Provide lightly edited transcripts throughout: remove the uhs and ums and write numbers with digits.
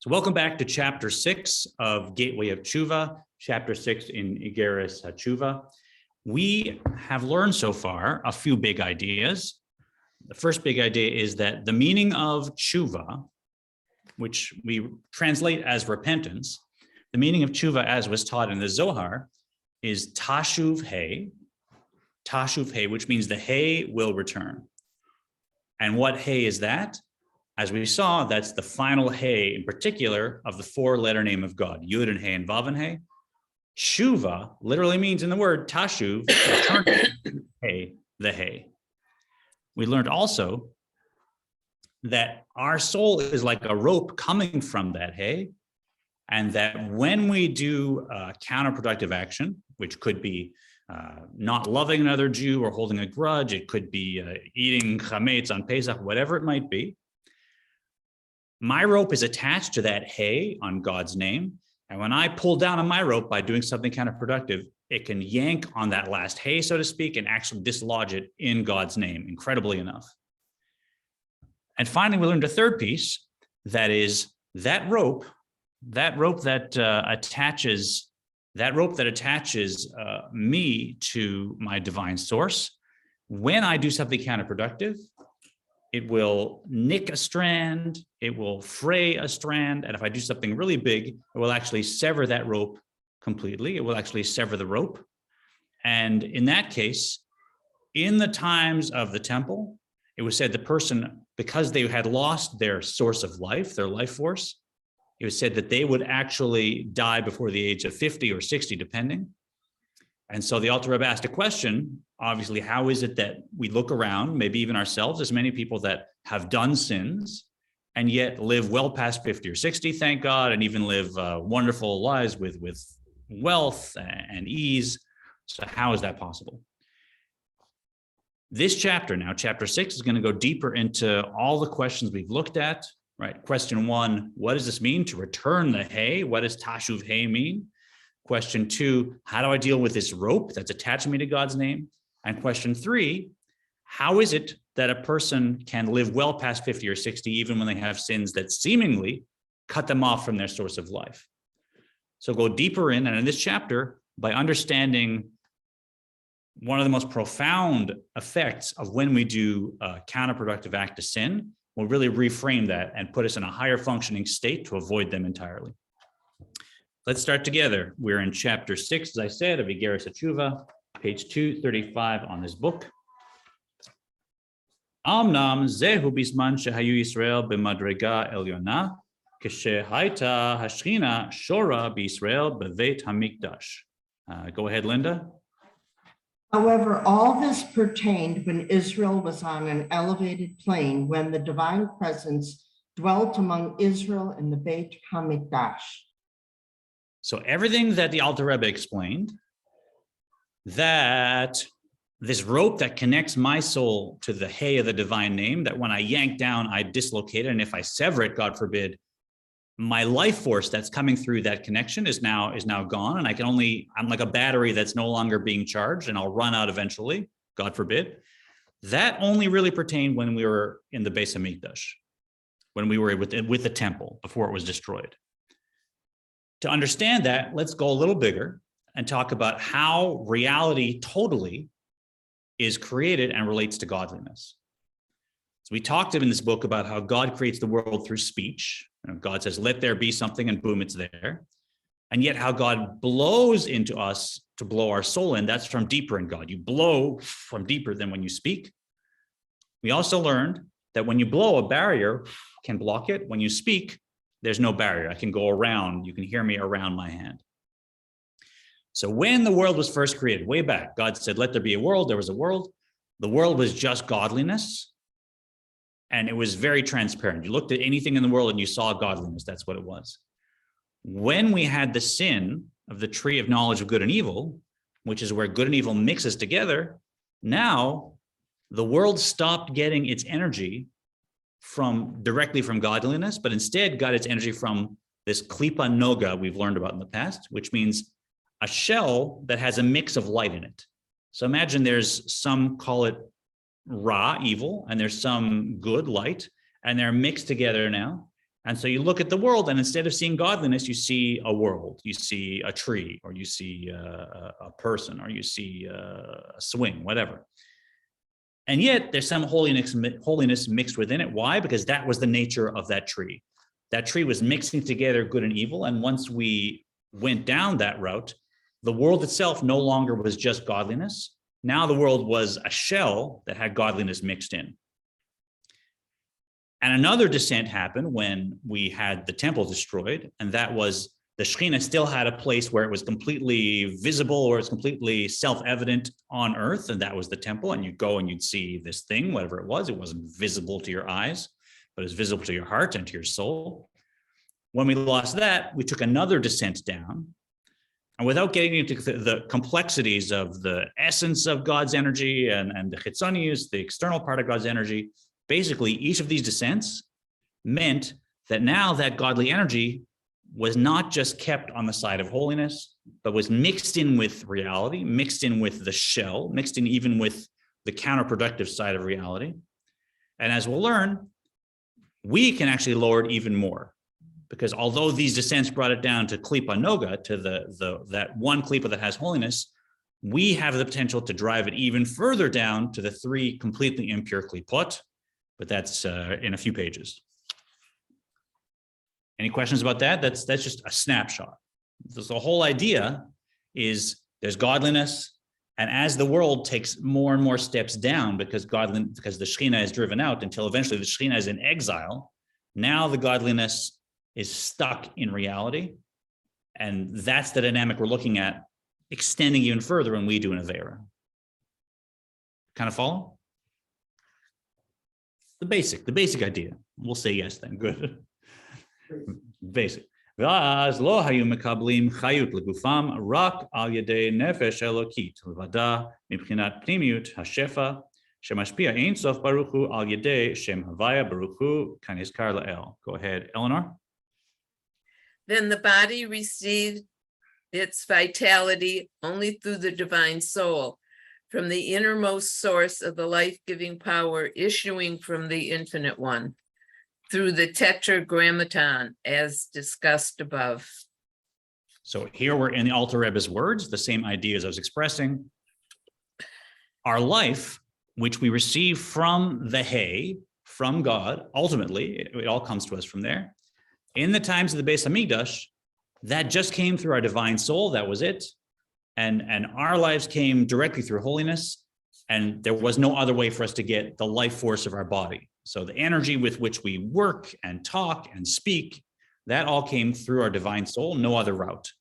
So welcome back to chapter 6 of Gateway of Tshuva, chapter 6 in Igeres HaTshuva. We have learned so far a few big ideas. The first big idea is that the meaning of tshuva, which we translate as repentance, the meaning of tshuva as was taught in the Zohar is tashuv hey, which means the hey will return. And what hey is that? As we saw, that's the final hey in particular of the four-letter name of God, Yud and Hey and Vav and Hey. Tshuva literally means in the word tashuv, return hey, the hey. We learned also that our soul is like a rope coming from that hey, and that when we do counterproductive action, which could be not loving another Jew or holding a grudge, it could be eating chametz on Pesach, whatever it might be, my rope is attached to that hay on God's name. And when I pull down on my rope by doing something counterproductive, it can yank on that last hay, so to speak, and actually dislodge it in God's name, incredibly enough. And finally, we learned a third piece, that is that rope that attaches me to my divine source. When I do something counterproductive, it will nick a strand, it will fray a strand, and if I do something really big, it will actually sever that rope completely. It will actually sever the rope. And in that case, in the times of the temple, it was said the person, because they had lost their source of life, their life force, it was said that they would actually die before the age of 50 or 60, depending. And so the Alter Rebbe asked a question, obviously, how is it that we look around, maybe even ourselves, as many people that have done sins and yet live well past 50 or 60, thank God, and even live wonderful lives with wealth and ease. So how is that possible? This chapter now, chapter 6, is going to go deeper into all the questions we've looked at, right? Question 1, what does this mean to return the hay? What does tashuv hay mean? Question 2, how do I deal with this rope that's attaching me to God's name? And question 3, how is it that a person can live well past 50 or 60, even when they have sins that seemingly cut them off from their source of life? So go deeper in, and in this chapter, by understanding one of the most profound effects of when we do a counterproductive act of sin, will really reframe that and put us in a higher functioning state to avoid them entirely. Let's start together. We're in chapter 6, as I said, of Igeres HaTshuva, page 235 on this book. Amnam zehu bisman shehayu Yisrael b'madrega elyona, keshehaita hashchina shora b'Yisrael b'veit hamikdash. Go ahead, Linda. However, all this pertained when Israel was on an elevated plane, when the divine presence dwelt among Israel in the Beit HaMikdash. So everything that the Alter Rebbe explained, that this rope that connects my soul to the hay of the divine name, that when I yank down, I dislocate it, and if I sever it, God forbid, my life force that's coming through that connection is now gone, and I'm like a battery that's no longer being charged, and I'll run out eventually, God forbid. That only really pertained when we were in the Bais HaMikdash, when we were with the temple before it was destroyed. To understand that, let's go a little bigger and talk about how reality totally is created and relates to godliness. So we talked in this book about how God creates the world through speech. God says, let there be something, and boom, it's there. And yet how God blows into us to blow our soul in, that's from deeper in God. You blow from deeper than when you speak. We also learned that when you blow, a barrier can block it. When you speak, there's no barrier. I can go around. You can hear me around my hand. So when the world was first created, way back, God said, let there be a world. There was a world. The world was just godliness. And it was very transparent. You looked at anything in the world and you saw godliness. That's what it was. When we had the sin of the tree of knowledge of good and evil, which is where good and evil mixes together, now the world stopped getting its energy directly from godliness, but instead got its energy from this klipa noga we've learned about in the past, which means a shell that has a mix of light in it. So imagine there's some, call it Ra, evil, and there's some good light, and they're mixed together now. And so you look at the world, and instead of seeing godliness, you see a world, you see a tree, or you see a person, or you see a swing, whatever. And yet there's some holiness mixed within it. Why? Because that was the nature of that tree. That tree was mixing together good and evil. And once we went down that route, the world itself no longer was just godliness. Now the world was a shell that had godliness mixed in. And another descent happened when we had the temple destroyed, and that was the Shekhinah still had a place where it was completely visible, or it's completely self-evident on earth, and that was the temple. And you'd go and you'd see this thing, whatever it was. It wasn't visible to your eyes, but it was visible to your heart and to your soul. When we lost that, we took another descent down. And without getting into the complexities of the essence of God's energy and the chitzonius, the external part of God's energy, basically each of these descents meant that now that godly energy was not just kept on the side of holiness, but was mixed in with reality, mixed in with the shell, mixed in even with the counterproductive side of reality. And as we'll learn, we can actually lower it even more, because although these descents brought it down to klipa noga, to that one klipa that has holiness, we have the potential to drive it even further down to the 3 completely impure klipot, but that's in a few pages. Any questions about that? That's just a snapshot. The whole idea is there's godliness, and as the world takes more and more steps down because the Shekhinah is driven out until eventually the Shekhinah is in exile, now the godliness is stuck in reality, and that's the dynamic we're looking at, extending even further when we do an Avera. Kind of follow? The basic idea. We'll say yes then. Good. Basic. ואז לא היו מקבלים חיות לגופם רק על ידי נפש אלוקית, לבדה מבחינת פנימיות השפע שמשפיע אין סוף ברוך הוא על ידי שם הוויה ברוך הוא כנזכר לאל. Go ahead, Eleanor. Then the body received its vitality only through the divine soul, from the innermost source of the life-giving power issuing from the Infinite One, through the tetragrammaton, as discussed above. So here we're in the Alter Rebbe's words, the same ideas I was expressing. Our life, which we receive from the Hay, from God, ultimately, it all comes to us from there. In the times of the Beis Hamikdash, that just came through our divine soul, that was it. And our lives came directly through holiness, and there was no other way for us to get the life force of our body. So the energy with which we work and talk and speak, that all came through our divine soul, no other route.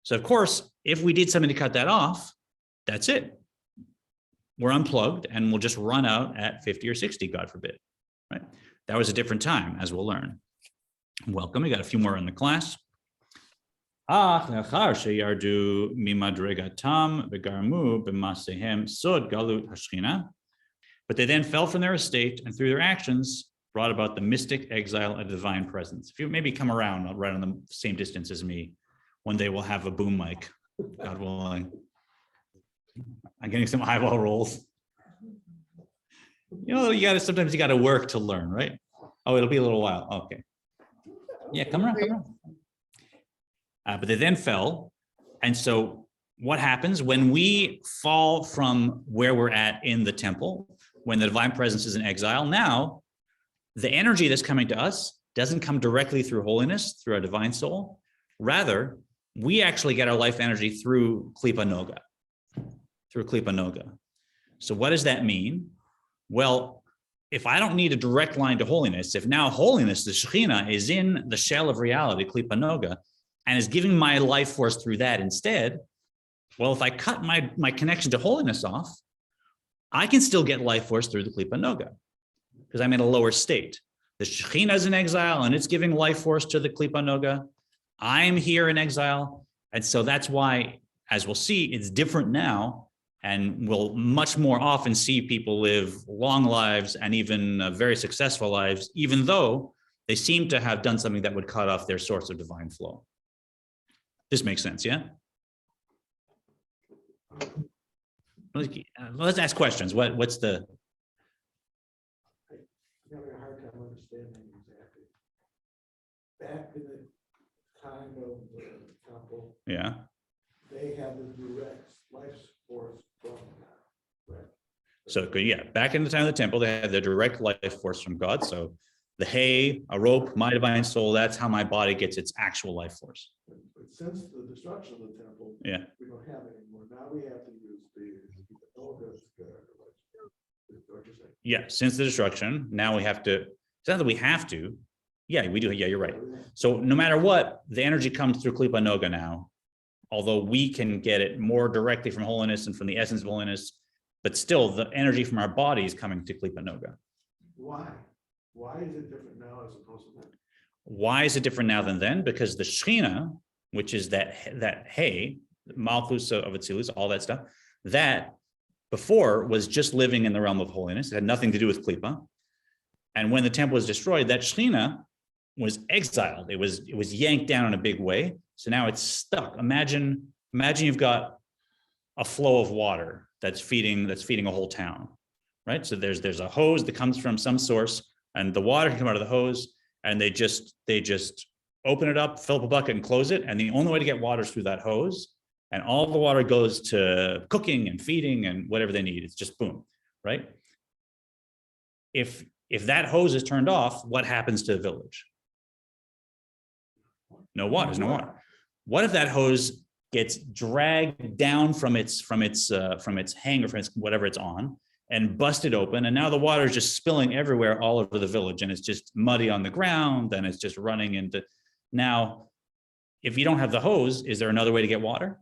So of course, if we did something to cut that off, that's it. We're unplugged and we'll just run out at 50 or 60, God forbid, right? That was a different time, as we'll learn. Welcome, we got a few more in the class. But they then fell from their estate, and through their actions brought about the mystic exile of divine presence. If you maybe come around right on the same distance as me, one day we'll have a boom mic, God willing. I'm getting some eyeball rolls. You know, sometimes you gotta work to learn, right? Oh, it'll be a little while. Okay. Yeah, come around. But they then fell. And so what happens when we fall from where we're at in the temple, when the divine presence is in exile? Now, the energy that's coming to us doesn't come directly through holiness, through our divine soul. Rather, we actually get our life energy through klipa noga, So what does that mean? Well, if I don't need a direct line to holiness, if now holiness, the Shekhinah, is in the shell of reality, klipa noga, and is giving my life force through that instead, well, if I cut my connection to holiness off, I can still get life force through the klipa noga, because I'm in a lower state. The Shekhinah is in exile, and it's giving life force to the klipa noga. I'm here in exile, and so that's why, as we'll see, it's different now, and we'll much more often see people live long lives and even very successful lives, even though they seem to have done something that would cut off their source of divine flow. This makes sense, yeah? Let's ask questions. What's the? I'm having a hard time understanding exactly. back in the time of the temple, Yeah. they have the direct life force from God. Right. So back in the time of the temple, they had the direct life force from God. So the hay, a rope, my divine soul, that's how my body gets its actual life force. But since the destruction of the temple, Yeah. we don't have it anymore. Now we have to use the elephants. What you're saying. Yeah, since the destruction, now we have to, it's not that we have to. Yeah, we do. Yeah, you're right. So no matter what, the energy comes through Klipa Noga now, although we can get it more directly from holiness and from the essence of holiness, but still the energy from our body is coming to Klipa Noga. Why? Why is it different now as opposed to then? Why is it different now than then? Because the Shekhinah, which is that hay, Malchus of Atzilus, all that stuff, that before was just living in the realm of holiness. It had nothing to do with Klipa. And when the temple was destroyed, that Shekhinah was exiled. It was yanked down in a big way. So now it's stuck. Imagine you've got a flow of water that's feeding a whole town, right? So there's a hose that comes from some source, and the water can come out of the hose, and they just open it up, fill up a bucket, and close it. And the only way to get water is through that hose. And all the water goes to cooking and feeding and whatever they need. It's just boom, right? If that hose is turned off, what happens to the village? No water. There's no water. What if that hose gets dragged down from its hanger, from its whatever it's on, and busted open, and now the water is just spilling everywhere all over the village, and it's just muddy on the ground, and it's just running into. Now, if you don't have the hose, is there another way to get water?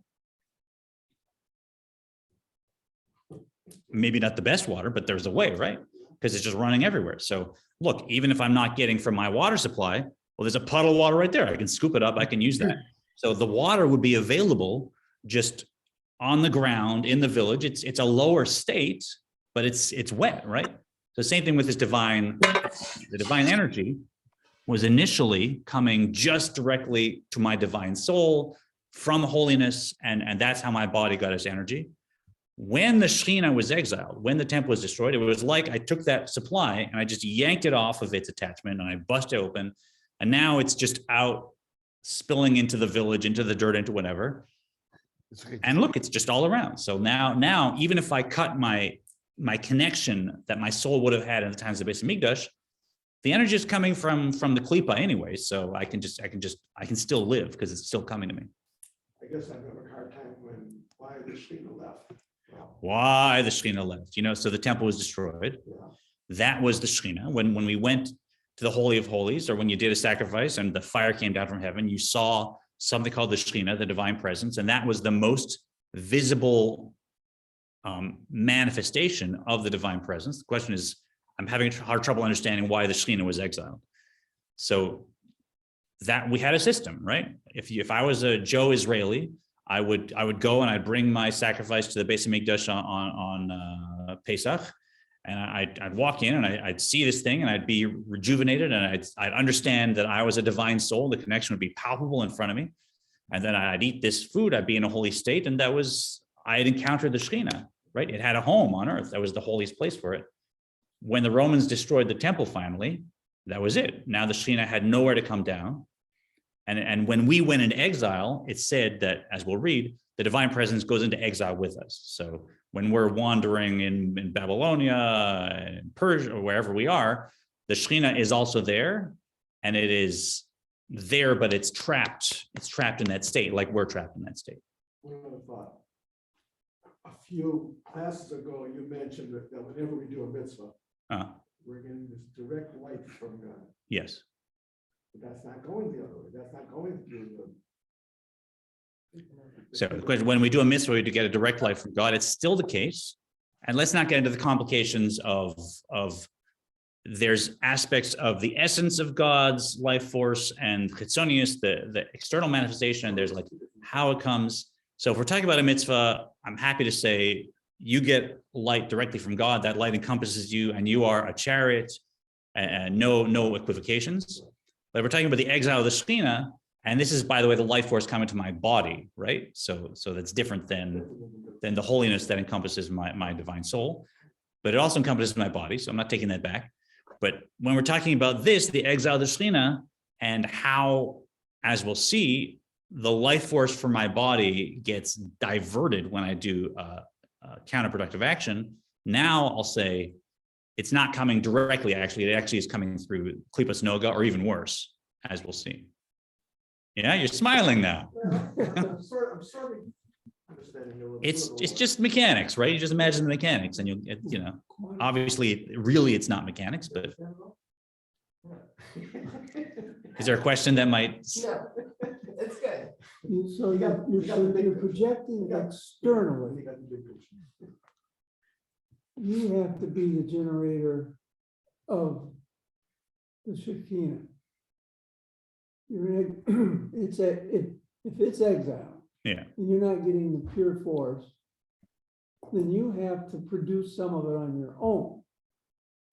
Maybe not the best water, but there's a way, right? Because it's just running everywhere. So look, even if I'm not getting from my water supply, well, there's a puddle of water right there. I can scoop it up. I can use that. So the water would be available just on the ground in the village. It's a lower state, but it's wet, right? So same thing with this the divine energy was initially coming just directly to my divine soul from holiness, and that's how my body got its energy. When the Shekhinah was exiled, when the temple was destroyed, it was like I took that supply and I just yanked it off of its attachment and I busted it open, and now it's just out spilling into the village, into the dirt, into whatever. And look, it's just all around. So now even if I cut my connection that my soul would have had in the times of the Bais Hamikdash, the energy is coming from the Klipa anyway. So I can still live because it's still coming to me. I guess I have a hard time why the Shekhinah left. Why the Shekhinah left? So the temple was destroyed. Yeah. That was the Shekhinah. When we went to the Holy of Holies, or when you did a sacrifice and the fire came down from heaven, you saw something called the Shekhinah, the divine presence, and that was the most visible manifestation of the divine presence. The question is, I'm having hard trouble understanding why the Shekhinah was exiled. So that we had a system, right? If I was a Joe Israeli, I would go and I'd bring my sacrifice to the Bais Hamikdash on Pesach, and I'd walk in and I'd see this thing and I'd be rejuvenated, and I'd understand that I was a divine soul. The connection would be palpable in front of me, and then I'd eat this food. I'd be in a holy state, and I had encountered the Shekhinah, right? It had a home on earth. That was the holiest place for it. When the Romans destroyed the temple finally, that was it. Now the Shekhinah had nowhere to come down. And when we went into exile, it said that, as we'll read, the divine presence goes into exile with us. So when we're wandering in Babylonia, in Persia, or wherever we are, the Shekhinah is also there, and it is there, but it's trapped. It's trapped in that state, like we're trapped in that state. One other thought. A few classes ago, you mentioned that whenever we do a mitzvah, we're getting this direct light from God. Yes. But that's not going the other way. That's not going through the. So the question, when we do a mitzvah to get a direct light from God, it's still the case. And let's not get into the complications of there's aspects of the essence of God's life force and chitzonius, the external manifestation, and there's like how it comes. So if we're talking about a mitzvah, I'm happy to say you get light directly from God. That light encompasses you, and you are a chariot, and no equivocations. But if we're talking about the exile of the Shekhinah, and this is, by the way, the life force coming to my body, right? So that's different than the holiness that encompasses my divine soul, but it also encompasses my body. So I'm not taking that back. But when we're talking about this, the exile of the Shekhinah, and how, as we'll see, the life force for my body gets diverted when I do counterproductive action. Now I'll say it's not coming directly, actually, it actually is coming through klipas noga, or even worse, as we'll see. Yeah, you're smiling now. I'm sort of understanding a little. It's just mechanics, right? You just imagine the mechanics, and you know, obviously, really, it's not mechanics. But is there a question that might? No, it's good. So you're projecting externally. You have to be the generator of the Shekinah. If it's exile, Yeah. and you're not getting the pure force, then you have to produce some of it on your own,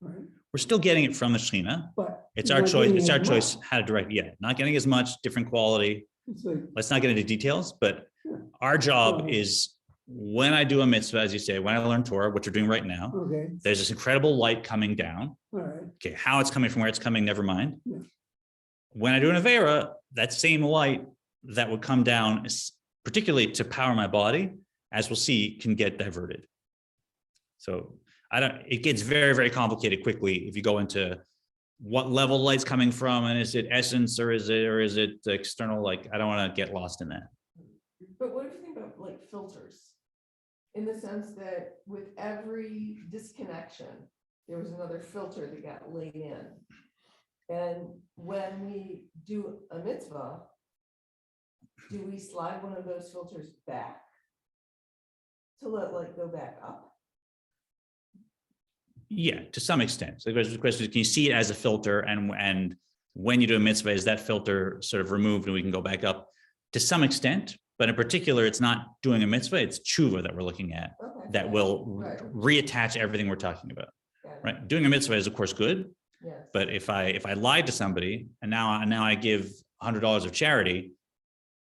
right? We're still getting it from the Shekhinah. But It's you're our not choice. getting It's as our choice much. how to direct. Yeah, not getting as much, different quality. It's like, Let's not get into details, but Sure. our job ahead. is, when I do a mitzvah, as you say, when I learn Torah, what you're doing right now, okay, there's this incredible light coming down. all right, Okay, how it's coming, from where it's coming, never mind. Yeah. When I do an Avera, that same light that would come down, particularly to power my body, as we'll see, can get diverted. So it gets very, very complicated quickly if you go into what level light's coming from, and is it essence, or is it external? Like, I don't want to get lost in that. But what do you think about like filters? In the sense that with every disconnection, there was another filter that got laid in. And when we do a mitzvah, do we slide one of those filters back to let light go back up? Yeah, to some extent. So the question is, can you see it as a filter? And when you do a mitzvah, is that filter sort of removed and we can go back up? To some extent, but in particular, it's not doing a mitzvah, it's tshuva that we're looking at, Okay. that will Right. reattach everything we're talking about, Got it. right? Doing a mitzvah is of course good, Yes. but if I lied to somebody and now I give $100 of charity,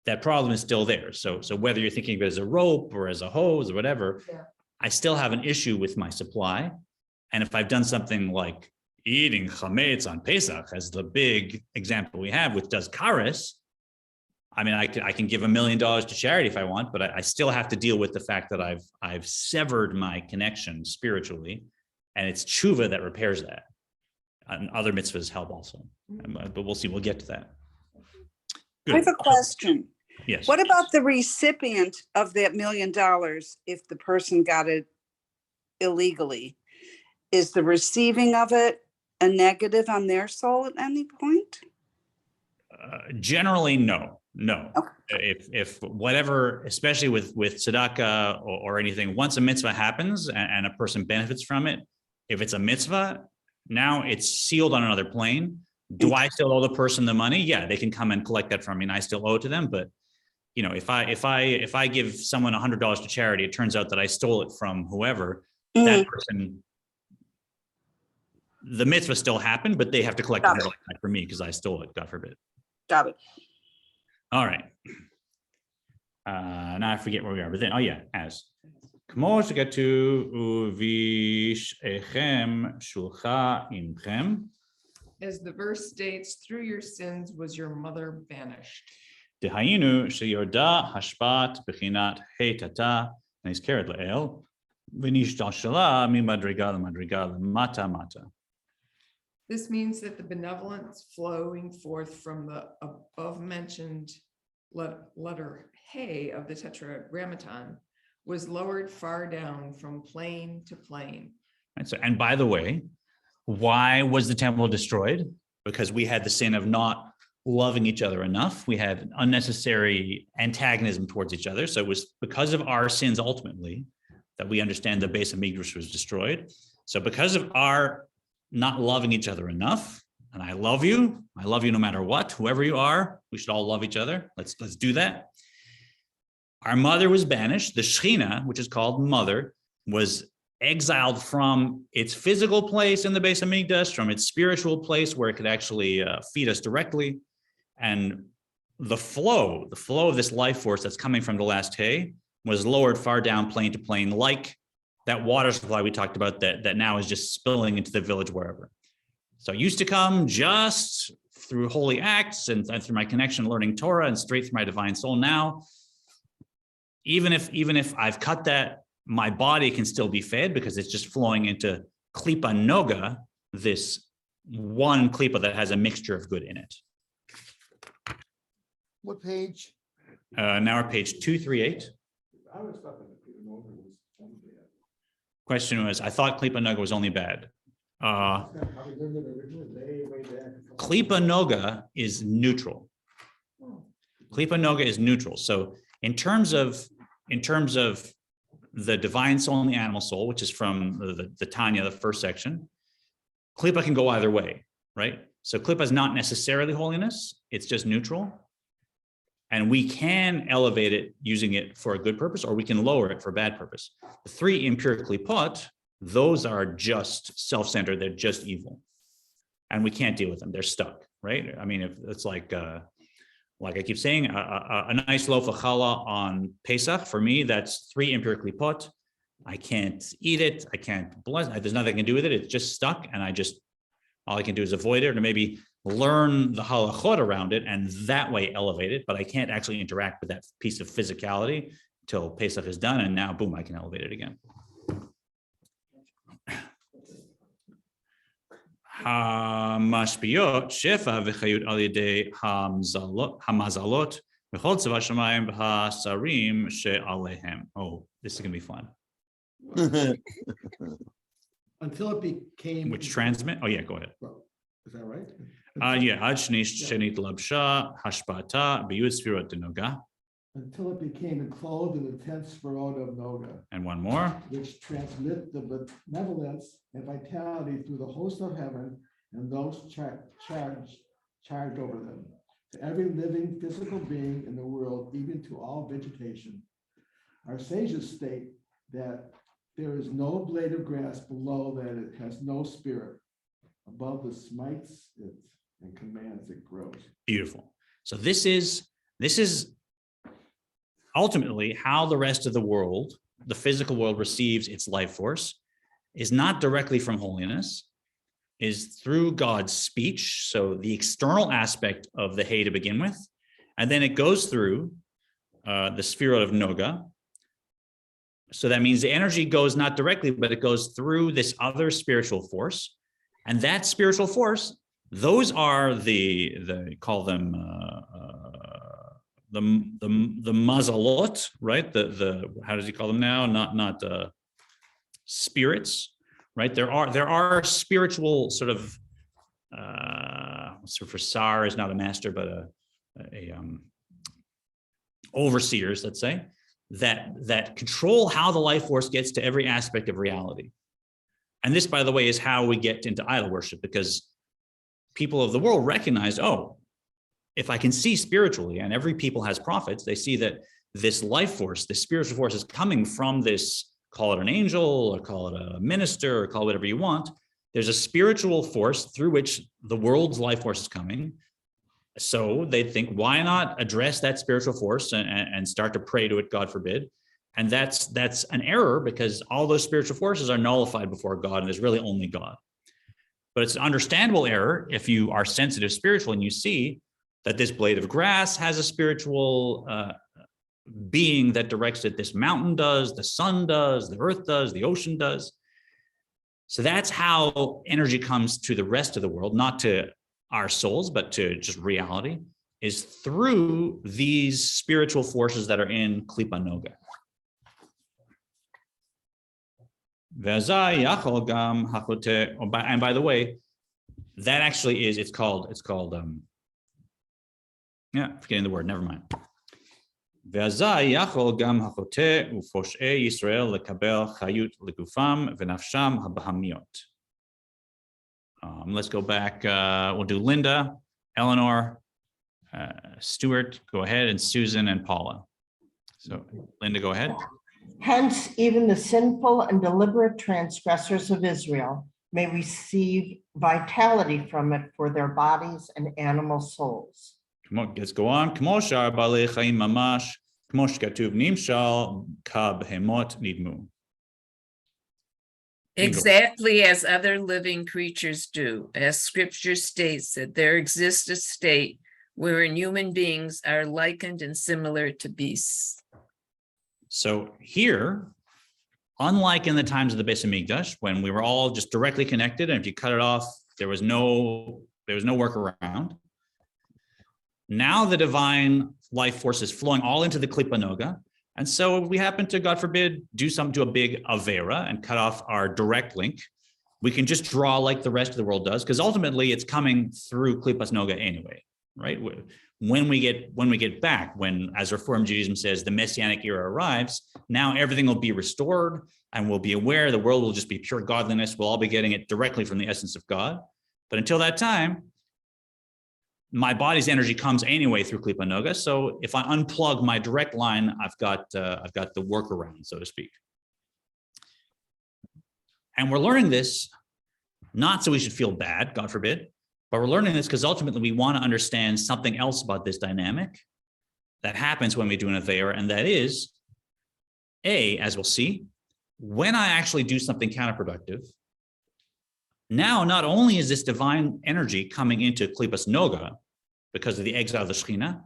that problem is still there. So whether you're thinking of it as a rope or as a hose or whatever, Yeah. I still have an issue with my supply. And if I've done something like eating chametz on Pesach, as the big example we have, which does kares, I mean, I can give $1 million to charity if I want, but I still have to deal with the fact that I've severed my connection spiritually, and it's tshuva that repairs that. And other mitzvahs help also, but we'll see. We'll get to that. I have a question. Yes. What about the recipient of that $1 million if the person got it illegally? Is the receiving of it a negative on their soul at any point? Generally, no. Okay. If whatever, especially with tzedakah or anything, once a mitzvah happens and a person benefits from it, if it's a mitzvah, now it's sealed on another plane. Do I still owe the person the money? Yeah, they can come and collect that from me, and I still owe it to them. But you know, if I give someone $100 to charity, it turns out that I stole it from whoever, that person, the mitzvah still happened, but they have to collect $100 back for me because I stole it, God forbid. Got it. All right. Now I forget where we are, but then, oh yeah, as. Kmo shekatu uvishechem shulcha imchem. As the verse states, through your sins was your mother banished. Dehainu sheyorda hashpat bechinat heitata nizkeret le'el v'nishtashala mimadriga lemadriga lemata mata. This means that the benevolence flowing forth from the above mentioned letter He of the Tetragrammaton was lowered far down from plane to plane. Right, so, and by the way, why was the temple destroyed? Because we had the sin of not loving each other enough. We had unnecessary antagonism towards each other. So it was because of our sins ultimately that we understand the Bais Hamikdash was destroyed. So because of our not loving each other enough, and I love you no matter what, whoever you are, we should all love each other. Let's do that. Our mother was banished. The Shekhinah, which is called mother, was exiled from its physical place in the Bais Hamikdash, from its spiritual place where it could actually feed us directly. And the flow of this life force that's coming from the last hay was lowered far down plane to plane, like that water supply we talked about that now is just spilling into the village wherever. So it used to come just through holy acts and through my connection learning Torah and straight through my divine soul. Now, even if I've cut that, my body can still be fed because it's just flowing into klipa noga, this one klipa that has a mixture of good in it. What page? Now we're page 238. I was thought that Klipa Noga was only bad. Question was, I thought klipa noga was only bad. How we learned it originally, way back. Klipa noga is neutral. Klipa noga is neutral. So in terms of the divine soul and the animal soul, which is from the Tanya, the first section, klipa can go either way, right? So klipa is not necessarily holiness, it's just neutral. And we can elevate it using it for a good purpose, or we can lower it for a bad purpose. The three impure klipot, those are just self-centered, they're just evil. And we can't deal with them, they're stuck, right? I mean, if it's like I keep saying, a nice loaf of challah on Pesach, for me, that's three impure klipot. I can't eat it, I can't bless it, there's nothing I can do with it, it's just stuck, and all I can do is avoid it, or maybe learn the halachot around it, and that way elevate it, but I can't actually interact with that piece of physicality until Pesach is done, and now, boom, I can elevate it again. המשפיעות, שפע וחיות על ידי המזלות וכל צבא השמיים והשרים שעליהם. Oh, this is going to be fun. Until it became. Which transmit? Oh yeah, go ahead. Is that right? Yeah, עד שנתלבשה השפעתה ביוד ספירות דנוגה. Until it became enclosed in the 10th Sfarod of Noga, And one more. which transmit the benevolence and vitality through the host of heaven and those charged over them, to every living physical being in the world, even to all vegetation. Our sages state that there is no blade of grass below that it has no spirit. Above the smites it and commands it grows. Beautiful. So this is ultimately how the rest of the world, the physical world, receives its life force, is not directly from holiness, is through God's speech. So the external aspect of the hay to begin with, and then it goes through the sphere of Noga. So that means the energy goes not directly, but it goes through this other spiritual force. And that spiritual force, those are the call them the mazalot, right? The how does he call them now? Not spirits, right? There are spiritual sort of so for Sar is not a master, but a overseers, let's say, that control how the life force gets to every aspect of reality. And this, by the way, is how we get into idol worship, because people of the world recognize, oh, if I can see spiritually, and every people has prophets, they see that this life force, this spiritual force is coming from this, call it an angel, or call it a minister, or call it whatever you want. There's a spiritual force through which the world's life force is coming. So they think, why not address that spiritual force and start to pray to it, God forbid. And that's an error, because all those spiritual forces are nullified before God, and there's really only God. But it's an understandable error if you are sensitive spiritual and you see that this blade of grass has a spiritual being that directs it. This mountain does, the sun does, the earth does, the ocean does. So that's how energy comes to the rest of the world, not to our souls, but to just reality, is through these spiritual forces that are in Klipa Noga. And by the way, that actually is, it's called forgetting the word, never mind. Let's go back, we'll do Linda, Eleanor, Stuart, go ahead, and Susan and Paula. So Linda, go ahead. Hence, even the sinful and deliberate transgressors of Israel may receive vitality from it for their bodies and animal souls. Come on, let's go on. Kmo shar balei chaim mamash, kmo shekatuv nimshal kabhemot nidmu. Exactly as other living creatures do, as scripture states that there exists a state wherein human beings are likened and similar to beasts. So here, unlike in the times of the Bais Hamikdash, when we were all just directly connected, and if you cut it off, there was no workaround. Now the divine life force is flowing all into the Klipa Noga. And so if we happen to, God forbid, do a big Avera and cut off our direct link, we can just draw like the rest of the world does, because ultimately it's coming through Klipas Noga anyway, right? When we get back, when, as Reformed Judaism says, the Messianic era arrives, now everything will be restored and we'll be aware the world will just be pure godliness. We'll all be getting it directly from the essence of God. But until that time, my body's energy comes anyway through Klipa Noga. So if I unplug my direct line, I've got the workaround, so to speak. And we're learning this not so we should feel bad, God forbid, but we're learning this because ultimately we want to understand something else about this dynamic that happens when we do an Avera, and that is, as we'll see, when I actually do something counterproductive, now not only is this divine energy coming into Klipas Noga because of the exile of the Shekhinah,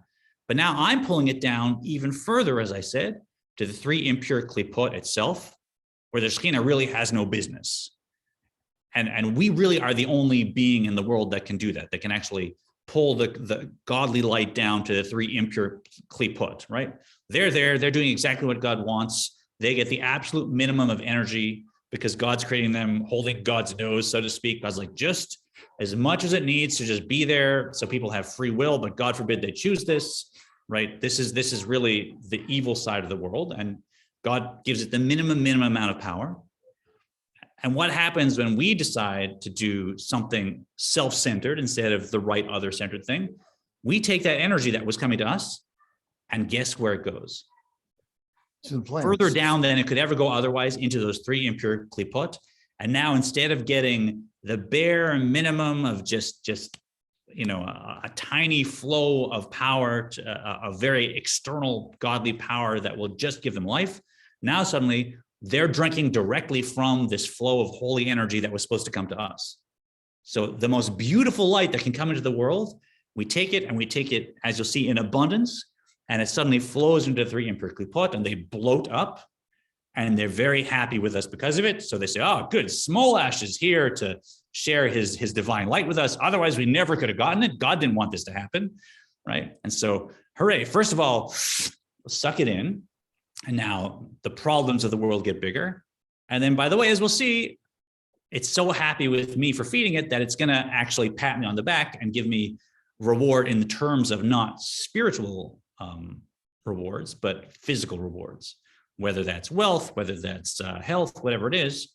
but now I'm pulling it down even further, as I said, to the 3 impure Klipot itself, where the Shekhinah really has no business. And we really are the only being in the world that can do that can actually pull the godly light down to the 3 impure Klipot, right? They're there, they're doing exactly what God wants. They get the absolute minimum of energy because God's creating them, holding God's nose, so to speak. God's like, just as much as it needs to just be there so people have free will, but God forbid they choose this, right? This is really the evil side of the world, and God gives it the minimum amount of power. And what happens when we decide to do something self-centered instead of the right other-centered thing? We take that energy that was coming to us, and guess where it goes? Further down than it could ever go otherwise, into those 3 impure klipot. And now instead of getting the bare minimum of just a tiny flow of power, a very external godly power that will just give them life, now suddenly they're drinking directly from this flow of holy energy that was supposed to come to us. So the most beautiful light that can come into the world, we take it, and we take it, as you'll see, in abundance. And it suddenly flows into 3 impure klipot, and they bloat up, and they're very happy with us because of it. So they say, oh, good, Smolash is here to share his divine light with us. Otherwise, we never could have gotten it. God didn't want this to happen, right? And so, hooray. First of all, suck it in. And now the problems of the world get bigger. And then, by the way, as we'll see, it's so happy with me for feeding it that it's going to actually pat me on the back and give me reward in the terms of not spiritual rewards, but physical rewards, whether that's wealth, whether that's health, whatever it is.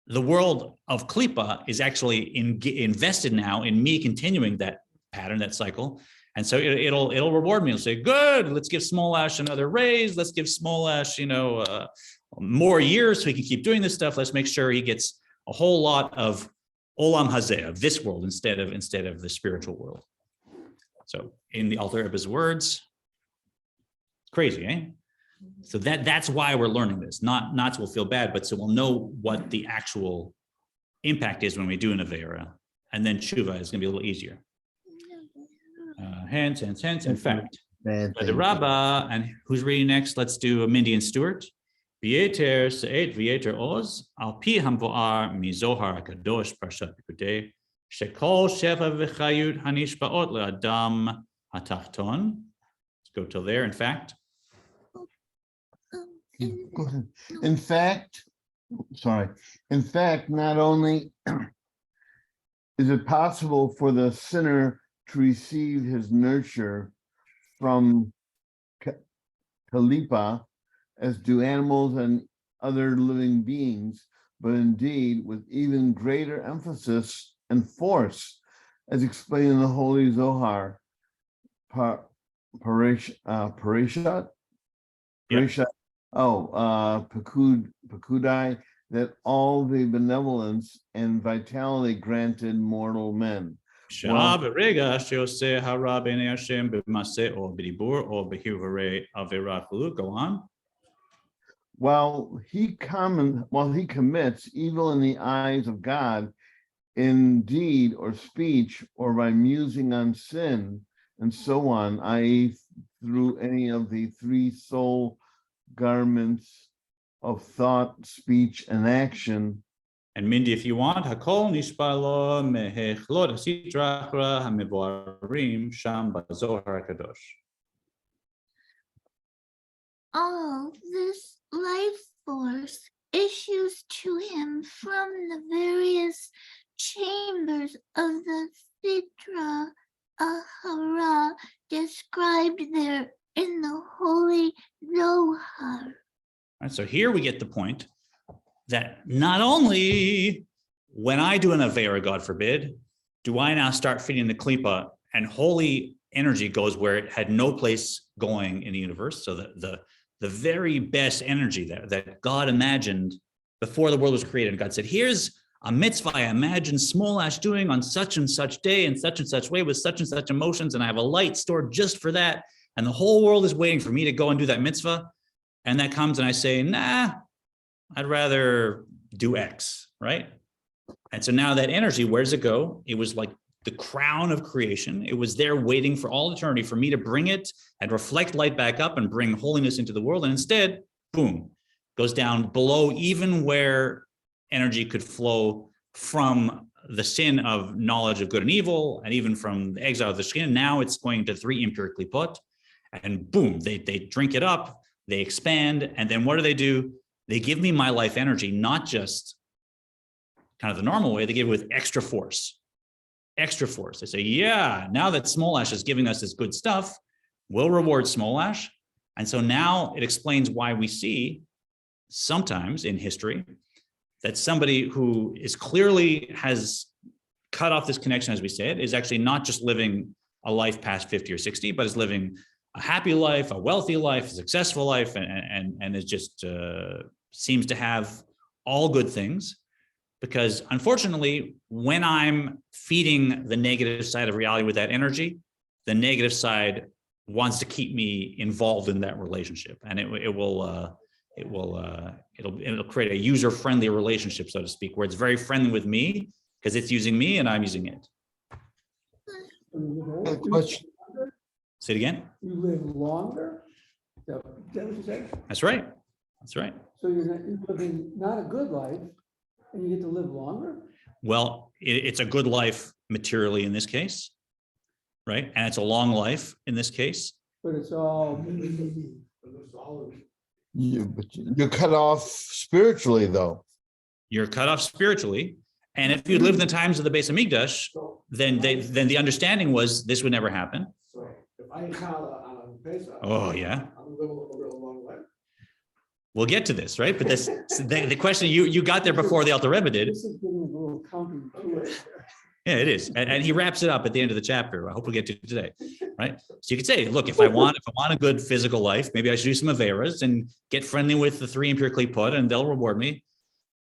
The world of Klipa is actually invested now in me continuing that pattern, that cycle. And so it'll reward me. It'll say, good, let's give Smolash another raise. Let's give Smolash, more years so he can keep doing this stuff. Let's make sure he gets a whole lot of Olam Hazeh, of this world, instead of the spiritual world. So in the Alter Rebbe's words, crazy, eh? So that's why we're learning this, not so we'll feel bad, but so we'll know what the actual impact is when we do an Avera. And then Tshuva is going to be a little easier. Hence. In fact, the Rabbi, and who's reading next? Let's do Mindy and Stewart. V'yeter se'et v'yeter oz, al pi hamvoar mi Zohar HaKadosh Parshat Pekudei, shekol sheva v'chayut hanishba'ot le'adam hatachton. Let's go till there. In fact, not only is it possible for the sinner to receive his nurture from Kalipa, as do animals and other living beings, but indeed with even greater emphasis and force, as explained in the Holy Zohar, Parashat, Pekudai, that all the benevolence and vitality granted mortal men. Go on. while he commits evil in the eyes of God in deed or speech or by musing on sin and so on, i.e. through any of the three soul garments of thought, speech, and action. And Mindy, if you want, Hakol Nishbalo Mehechlot Hasitra Hamevoarim Sham Bazohar Kadosh. All this life force issues to him from the various chambers of the Sidra Ahara described there in the Holy Zohar. Right, so here we get the point that not only when I do an Avera, God forbid, do I now start feeding the Klippa and holy energy goes where it had no place going in the universe. So the very best energy that God imagined before the world was created. God said, here's a mitzvah I imagine Smolash doing on such and such day in such and such way with such and such emotions, and I have a light stored just for that. And the whole world is waiting for me to go and do that mitzvah. And that comes and I say, nah, I'd rather do X, right? And so now that energy, where does it go? It was like the crown of creation. It was there waiting for all eternity for me to bring it and reflect light back up and bring holiness into the world. And instead, boom, goes down below even where energy could flow from the sin of knowledge of good and evil, and even from the exile of the skin. Now it's going to three empirically put, and boom, they drink it up, they expand, and then what do? They give me my life energy, not just kind of the normal way, they give it with extra force. Extra force. They say, yeah, now that Smolash is giving us this good stuff, we'll reward Smolash. And so now it explains why we see sometimes in history that somebody who is clearly has cut off this connection, as we said, is actually not just living a life past 50 or 60, but is living a happy life, a wealthy life, a successful life, and is just seems to have all good things. Because unfortunately, when I'm feeding the negative side of reality with that energy, the negative side wants to keep me involved in that relationship, and it'll create a user-friendly relationship, so to speak, where it's very friendly with me because it's using me and I'm using it. Question. Say it again. You live longer? Is that what you said? That's right. That's right. So you're living not a good life and you get to live longer? Well, it's a good life materially in this case, right? And it's a long life in this case. But it's all. You're cut off spiritually, though. You're cut off spiritually. And if you lived in the times of the Bais Hamikdash, then the understanding was this would never happen. So if I on Pesach, Oh, yeah. I'm living a real long life. We'll get to this, right? But this the question you got there before the Alter Rebbe did. This is getting a little counterintuitive. Yeah, it is, and he wraps it up at the end of the chapter. I hope we'll get to it today, right? So you could say, look, if I want a good physical life, maybe I should do some Averas and get friendly with the three empirically put, and they'll reward me.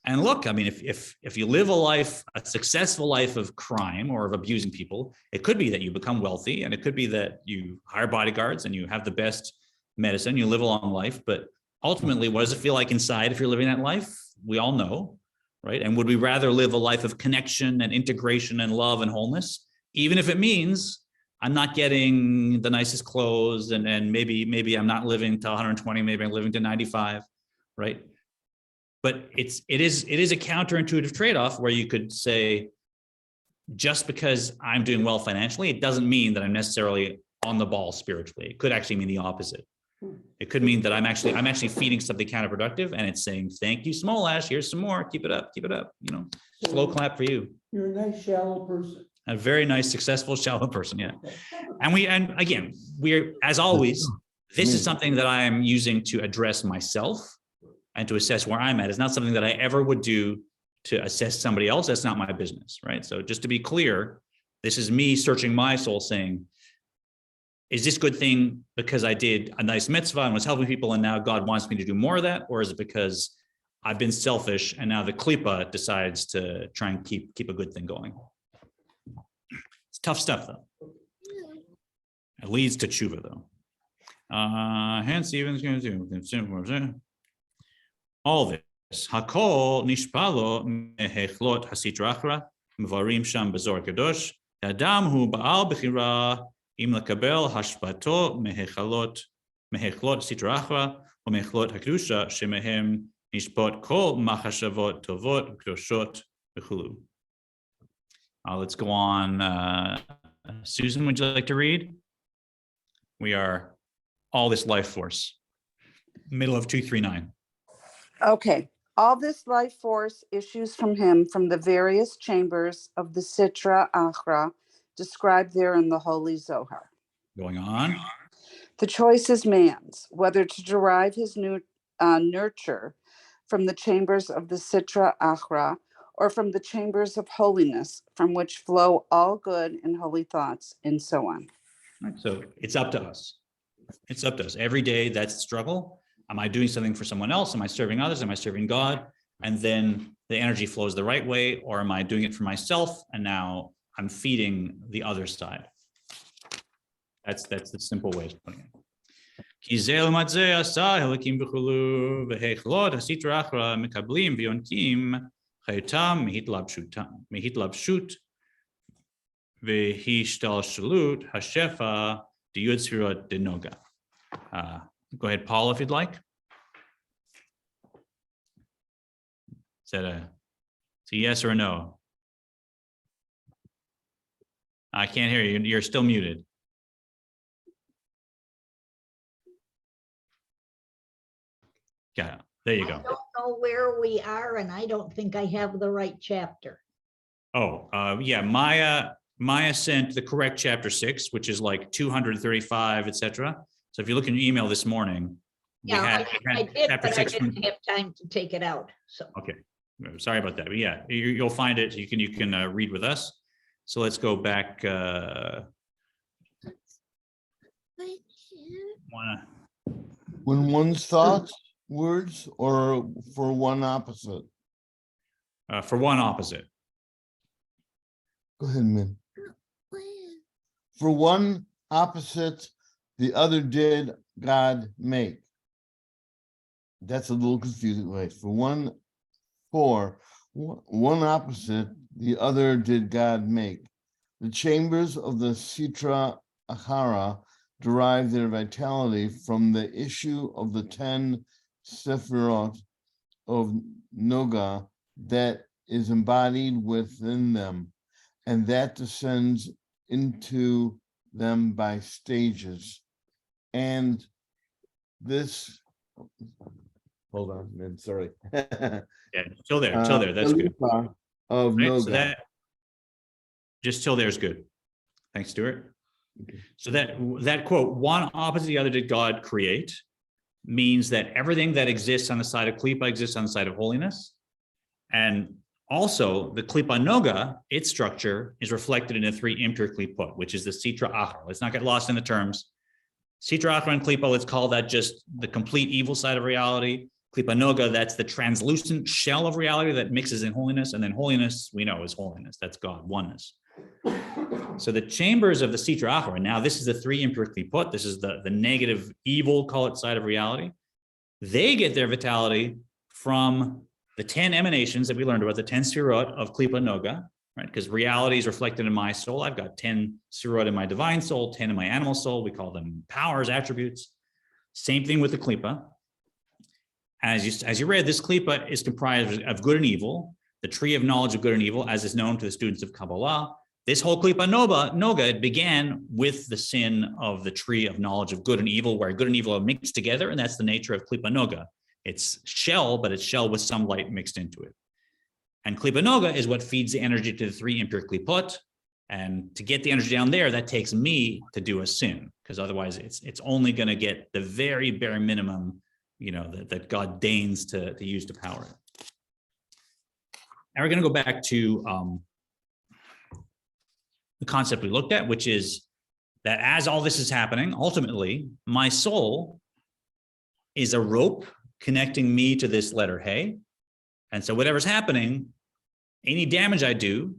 And look, I mean, if you live a successful life of crime or of abusing people, it could be that you become wealthy, and it could be that you hire bodyguards and you have the best medicine, you live a long life. But ultimately, what does it feel like inside if you're living that life? We all know, right? And would we rather live a life of connection and integration and love and wholeness, even if it means I'm not getting the nicest clothes and maybe I'm not living to 120, maybe I'm living to 95, right? But it is a counterintuitive trade-off where you could say, just because I'm doing well financially, it doesn't mean that I'm necessarily on the ball spiritually. It could actually mean the opposite. It could mean that I'm actually feeding something counterproductive, and it's saying, thank you, Smolash, here's some more, keep it up, you know, slow clap for you. You're a nice shallow person. A very nice, successful, shallow person, yeah. And again, we're, as always, this is something that I am using to address myself and to assess where I'm at. It's not something that I ever would do to assess somebody else. That's not my business, right? So just to be clear, this is me searching my soul saying, is this good thing because I did a nice mitzvah and was helping people and now God wants me to do more of that? Or is it because I've been selfish and now the klipa decides to try and keep a good thing going? It's tough stuff though. It leads to tshuva though. Hence Stephen's going to do. all this. Hakol nishpalo mehechlot hasitra achra, mvarim sham bezor kadosh, adam hu baal bechira im lakabel hashpato mehechlot sitra achra, or mehechlot hakdusha shemehem nishpot kol machashavot tovot kadoshot bechulu. Let's go on. Susan, would you like to read? We are all this life force. Middle of 239. Okay. All this life force issues from him from the various chambers of the Sitra Achra described there in the Holy Zohar. Going on. The choice is man's, whether to derive his nurture from the chambers of the Sitra Achra or from the chambers of holiness, from which flow all good and holy thoughts, and so on. Right, so it's up to us. It's up to us. Every day, that's the struggle. Am I doing something for someone else? Am I serving others? Am I serving God? And then the energy flows the right way, or am I doing it for myself? And now I'm feeding the other side. That's the simple way of putting it. מהתלבשות והשתלשלות השפע דיוד ספירות דנוגה. Go ahead, Paul, if you'd like. Is that a yes or a no? I can't hear you. You're still muted. Got it. There you go. I don't know where we are, and I don't think I have the right chapter. Oh, yeah, Maya sent the correct chapter 6, which is like 235, etc. So if you look in your email this morning, Yeah, I did, chapter but 6 I didn't have time to take it out, so. Okay, sorry about that. But yeah, you'll find it. You can read with us. So let's go back. When one's thoughts, words, or for one opposite? For one opposite. Go ahead, Min. For one opposite, the other did God make. That's a little confusing, right? For one opposite, the other did God make. The chambers of the Sitra Achara derive their vitality from the issue of the 10 Sephirot of Noga that is embodied within them, and that descends into them by stages. And this, hold on, man, sorry. Yeah, till there. That's good. Of Right, Noga. so that just till there is good. Thanks, Stuart. Okay. So that quote, one opposite the other did God create, means that everything that exists on the side of Klippa exists on the side of holiness. And also the Klippa Noga, its structure is reflected in the 3 impure Klippot, which is the Sitra Achra. Let's not get lost in the terms. Sitra Achra and Klippa, let's call that just the complete evil side of reality. Klippa Noga, that's the translucent shell of reality that mixes in holiness. And then holiness, we know, is holiness. That's God, oneness. So the chambers of the Sitra Achra, now this is the 3 impure Klippot. This is the negative, evil, call it, side of reality. They get their vitality from the 10 emanations that we learned about, the 10 Sfirot of Klippa Noga, right? Because reality is reflected in my soul. I've got 10 Sfirot in my divine soul, 10 in my animal soul. We call them powers, attributes. Same thing with the Klippa. As you read, this Klippa is comprised of good and evil, the tree of knowledge of good and evil, as is known to the students of Kabbalah. This whole Klippa Noga, it began with the sin of the tree of knowledge of good and evil, where good and evil are mixed together, and that's the nature of Klippa Noga. It's shell, but it's shell with some light mixed into it. And Klippa Noga is what feeds the energy to the 3 impure Klippot. And to get the energy down there, that takes me to do a sin, because otherwise it's only going to get the very bare minimum, that God deigns to use to power it. Now we're going to go back to the concept we looked at, which is that as all this is happening, ultimately, my soul is a rope connecting me to this letter Hey. And so whatever's happening, any damage I do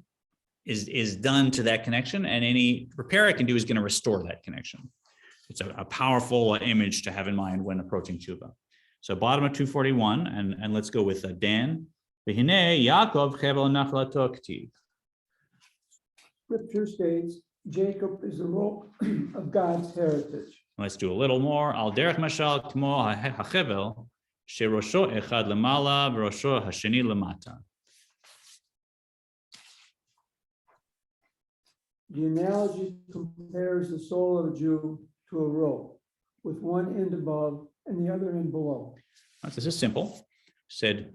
is done to that connection, and any repair I can do is going to restore that connection. It's a powerful image to have in mind when approaching tshuva. So bottom of 241, and let's go with Dan. V'hinei Yaakov chevel nachlato k'tiv. Scripture states Jacob is the rope of God's heritage. Let's do a little more. Al derech mashal k'mo hachevel sherosho echad lemala v'rosho hasheni lemata. The analogy compares the soul of a Jew to a rope, with one end above and the other end below. This is simple. Said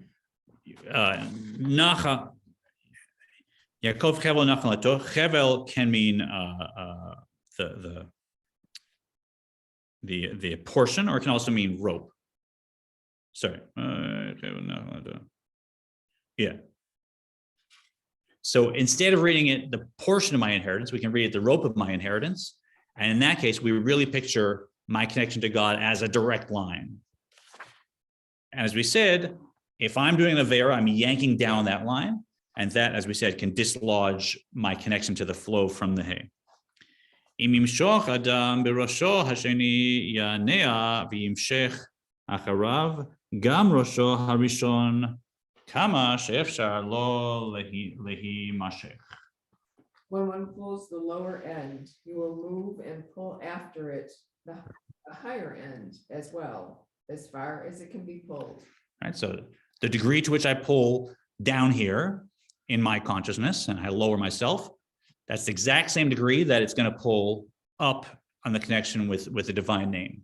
Nacha Yaakov chevel nachlato. Chevel can mean the portion, or it can also mean rope. Sorry. Yeah. So instead of reading it the portion of my inheritance, we can read it the rope of my inheritance. And in that case, we really picture my connection to God as a direct line. And as we said, if I'm doing an Avera, I'm yanking down that line. And that, as we said, can dislodge my connection to the flow from the hay. Im yimshoch adam berosho hasheni yanea v'yimshech acharav gam rosho harishon kama she'efshar lo lehi mashech. When one pulls the lower end, you will move and pull after it the higher end as well, as far as it can be pulled. Right. So the degree to which I pull down here in my consciousness and I lower myself, that's the exact same degree that it's going to pull up on the connection with the divine name.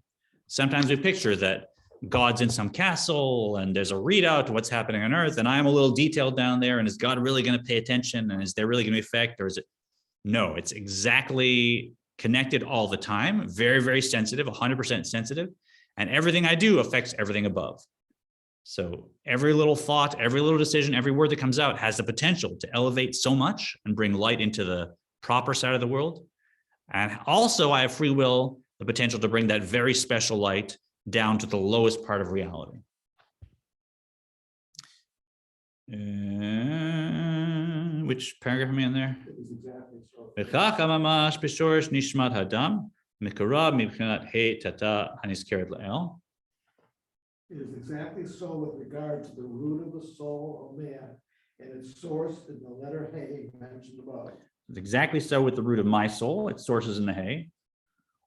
Sometimes we picture that God's in some castle and there's a readout to what's happening on earth, and I'm a little detailed down there, and is God really going to pay attention, and is there really going to be effect, or is it? No, it's exactly connected all the time, very, very sensitive, 100% sensitive, and everything I do affects everything above. So every little thought, every little decision, every word that comes out has the potential to elevate so much and bring light into the proper side of the world. And also I have free will, the potential to bring that very special light down to the lowest part of reality. Which paragraph am I in there? It is exactly so. V'chach hamamash b'shorish nishmat hadam mikarav mibchinat he tata hanizkeret la'el. It is exactly so with regard to the root of the soul of man and its source in the letter Hey mentioned above. It's exactly so with the root of my soul. Its source is in the hay.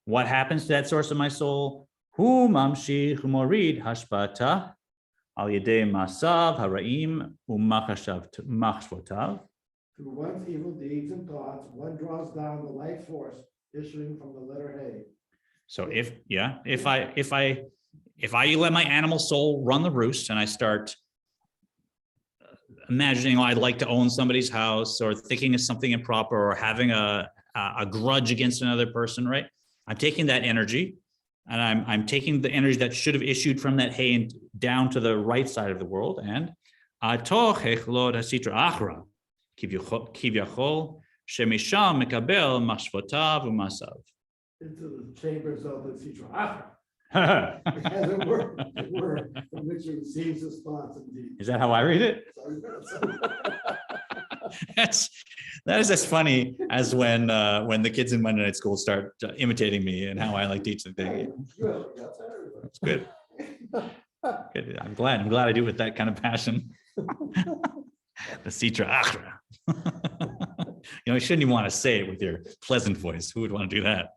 What happens to that source of my soul? Hu mamshi humorid hashpata al yedei masav haraim umachshavotav. Through one's evil deeds and thoughts, one draws down the life force issuing from the letter Hey. So if I let my animal soul run the roost and I start imagining, I'd like to own somebody's house, or thinking of something improper, or having a grudge against another person, right? I'm taking that energy and I'm taking the energy that should have issued from that hay and down to the right side of the world. And Into the chambers of the Sitra Achra. As it were, from which he receives his thoughts and deeds. Is that how I read it? That is as funny as when the kids in Monday night school start imitating me and how I like teach the thing. It's good. Good. I'm glad I do it with that kind of passion. The Sitra Achra. You shouldn't even want to say it with your pleasant voice. Who would want to do that?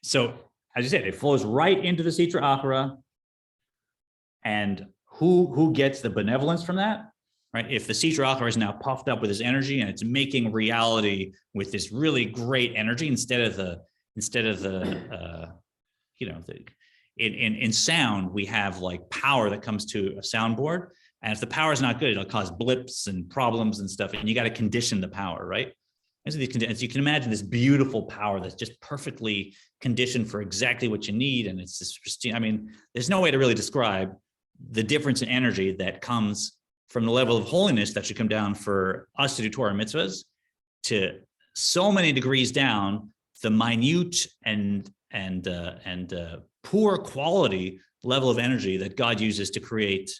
So, as you said, it flows right into the Sitra Achra. And who gets the benevolence from that? Right? If the Sitra Achra is now puffed up with this energy and it's making reality with this really great energy instead of the in sound, we have like power that comes to a soundboard. And if the power is not good, it'll cause blips and problems and stuff. And you got to condition the power, right? As you can imagine, this beautiful power that's just perfectly conditioned for exactly what you need. And it's this pristine. I mean, there's no way to really describe the difference in energy that comes from the level of holiness that should come down for us to do Torah mitzvahs to so many degrees down, the minute and poor quality level of energy that God uses to create,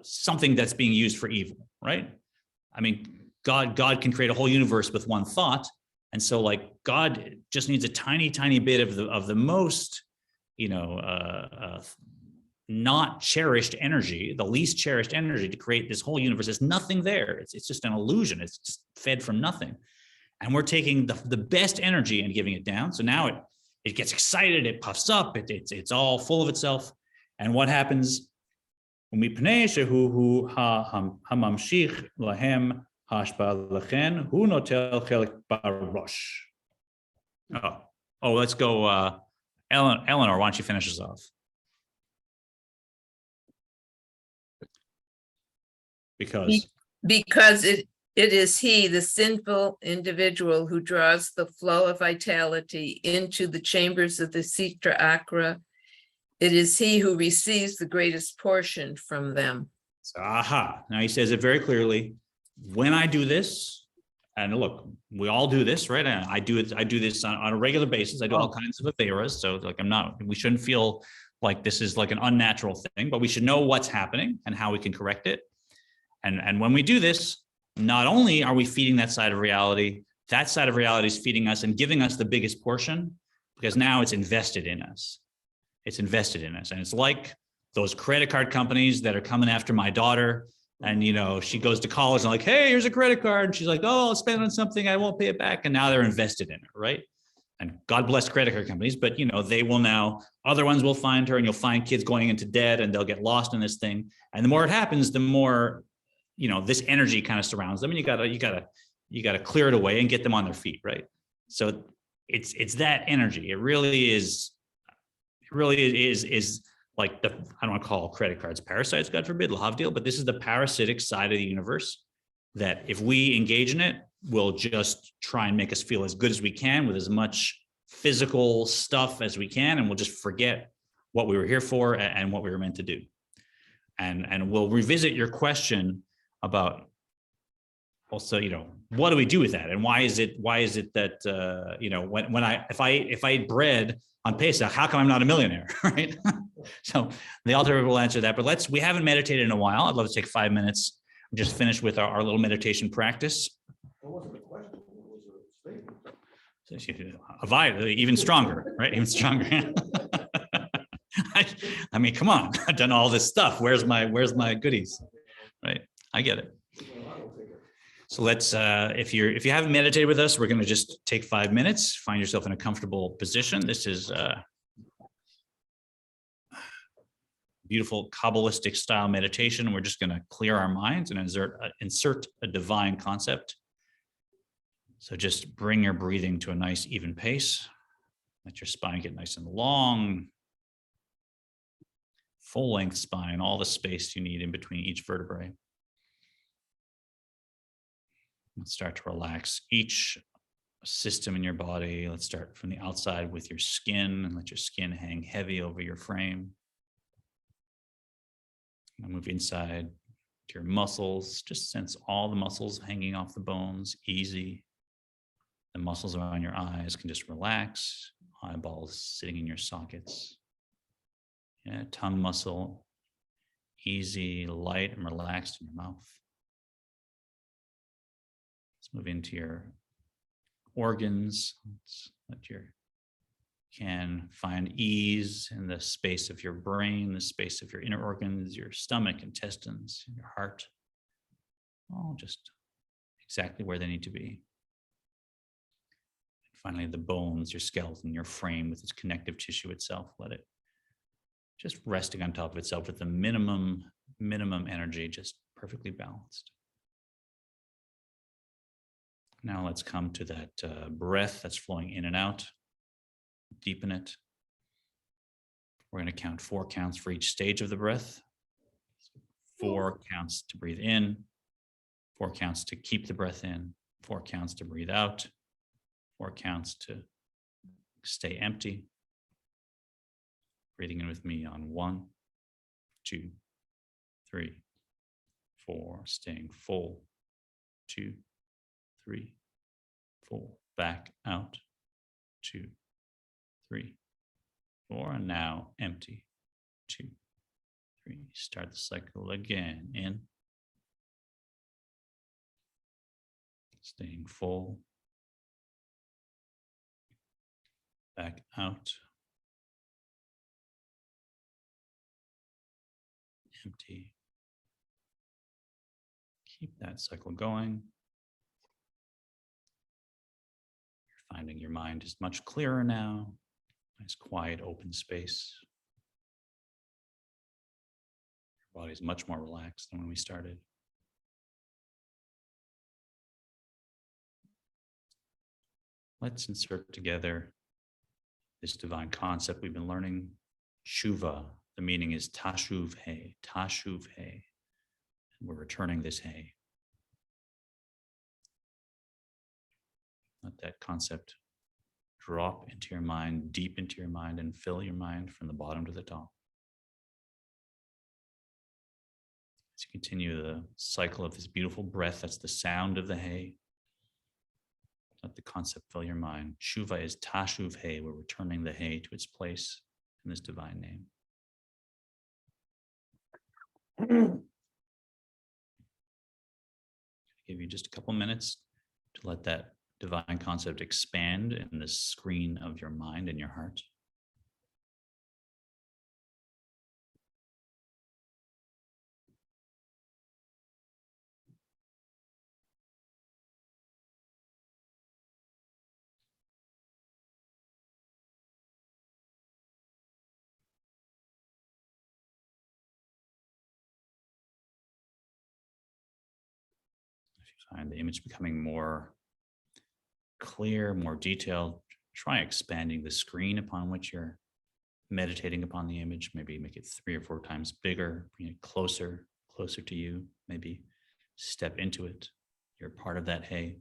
something that's being used for evil, right? I mean, God can create a whole universe with one thought, And so like God just needs a tiny, tiny bit of the most, not cherished energy, the least cherished energy to create this whole universe. There's nothing there. It's just an illusion. It's just fed from nothing. And we're taking the best energy and giving it down. So now it gets excited, it puffs up, it's all full of itself. And what happens? ומפני שהוא הממשיך להם ההשפעה לכן, הוא נוטל חלק בראש. Let's go, Eleanor, why don't you finish us off? Because it is he, the sinful individual, who draws the flow of vitality into the chambers of the Sitra Akra. It is he who receives the greatest portion from them. So, now he says it very clearly. When I do this, and look, we all do this, right? And I do this on a regular basis. I do all kinds of averas. So like we shouldn't feel like this is like an unnatural thing, but we should know what's happening and how we can correct it. And when we do this, not only are we feeding that side of reality is feeding us and giving us the biggest portion, because now it's invested in us. It's invested in us. And it's like those credit card companies that are coming after my daughter. And, she goes to college and like, hey, here's a credit card. And she's like, oh, I'll spend on something. I won't pay it back. And now they're invested in it, right? And God bless credit card companies, but, they will now, other ones will find her, and you'll find kids going into debt and they'll get lost in this thing. And the more it happens, the more, this energy kind of surrounds them, and you gotta clear it away and get them on their feet, right? So it's that energy. It really is like I don't want to call credit cards parasites, God forbid, lahavdil, but this is the parasitic side of the universe that if we engage in it, will just try and make us feel as good as we can with as much physical stuff as we can, and we'll just forget what we were here for and what we were meant to do. And we'll revisit your question about also, what do we do with that? And why is it that, if I eat bread on Pesach, how come I'm not a millionaire, right? So the altar will answer that, but we haven't meditated in a while. I'd love to take 5 minutes and just finish with our little meditation practice. That wasn't a question, it was a statement. A vibe, even stronger, right? Even stronger. I mean, come on, I've done all this stuff. Where's my goodies, right? I get it. So let's, if you haven't meditated with us, we're going to just take 5 minutes, find yourself in a comfortable position. This is beautiful Kabbalistic style meditation. We're just going to clear our minds and insert a divine concept. So just bring your breathing to a nice even pace. Let your spine get nice and long. Full length spine, all the space you need in between each vertebrae. Let's start to relax each system in your body. Let's start from the outside with your skin, and let your skin hang heavy over your frame. Now move inside to your muscles. Just sense all the muscles hanging off the bones, easy. The muscles around your eyes can just relax. Eyeballs sitting in your sockets. Yeah, tongue muscle, easy, light, and relaxed in your mouth. Let's move into your organs. Can find ease in the space of your brain, the space of your inner organs, your stomach, intestines, your heart, all just exactly where they need to be. And finally, the bones, your skeleton, your frame with its connective tissue itself, let it just resting on top of itself with the minimum energy, just perfectly balanced. Now let's come to that breath that's flowing in and out. Deepen it. We're going to count 4 counts for each stage of the breath. 4 counts to breathe in, 4 counts to keep the breath in, 4 counts to breathe out, 4 counts to stay empty. Breathing in with me on 1, 2, 3, 4, staying full, 2, 3, 4, back out, 2, 3, 4, and now empty, 2, 3, start the cycle again, in, staying full, back out. Empty. Keep that cycle going. You're finding your mind is much clearer now. Nice, quiet, open space. Your body's much more relaxed than when we started. Let's insert together this divine concept we've been learning, Shuva. The meaning is Tashuv He, Tashuv He. And we're returning this He. Let that concept drop into your mind, deep into your mind, and fill your mind from the bottom to the top. As you continue the cycle of this beautiful breath, that's the sound of the He. Let the concept fill your mind. Shuva is Tashuv He. We're returning the He to its place in this divine name. Give you just a couple minutes to let that divine concept expand in the screen of your mind and your heart. Find the image becoming more clear, more detailed. Try expanding the screen upon which you're meditating upon the image. Maybe make it 3 or 4 times bigger, bring it closer to you. Maybe step into it. You're part of that He.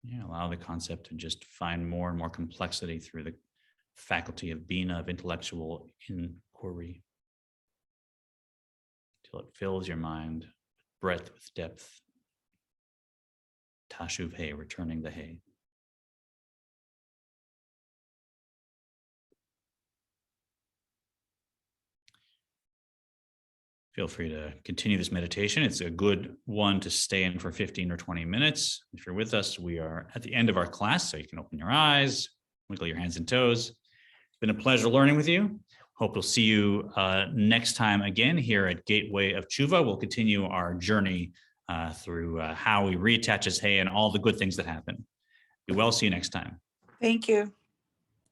Yeah, allow the concept to just find more and more complexity through the faculty of Bina, of intellectual inquiry, till it fills your mind with breadth, with depth. Tashuv He, returning the He. Feel free to continue this meditation. It's a good one to stay in for 15 or 20 minutes. If you're with us, we are at the end of our class, so you can open your eyes, wiggle your hands and toes. It's been a pleasure learning with you. Hope we'll see you next time again here at Gateway of Tshuva. We'll continue our journey through how we reattach as He and all the good things that happen. Be well, see you next time. Thank you.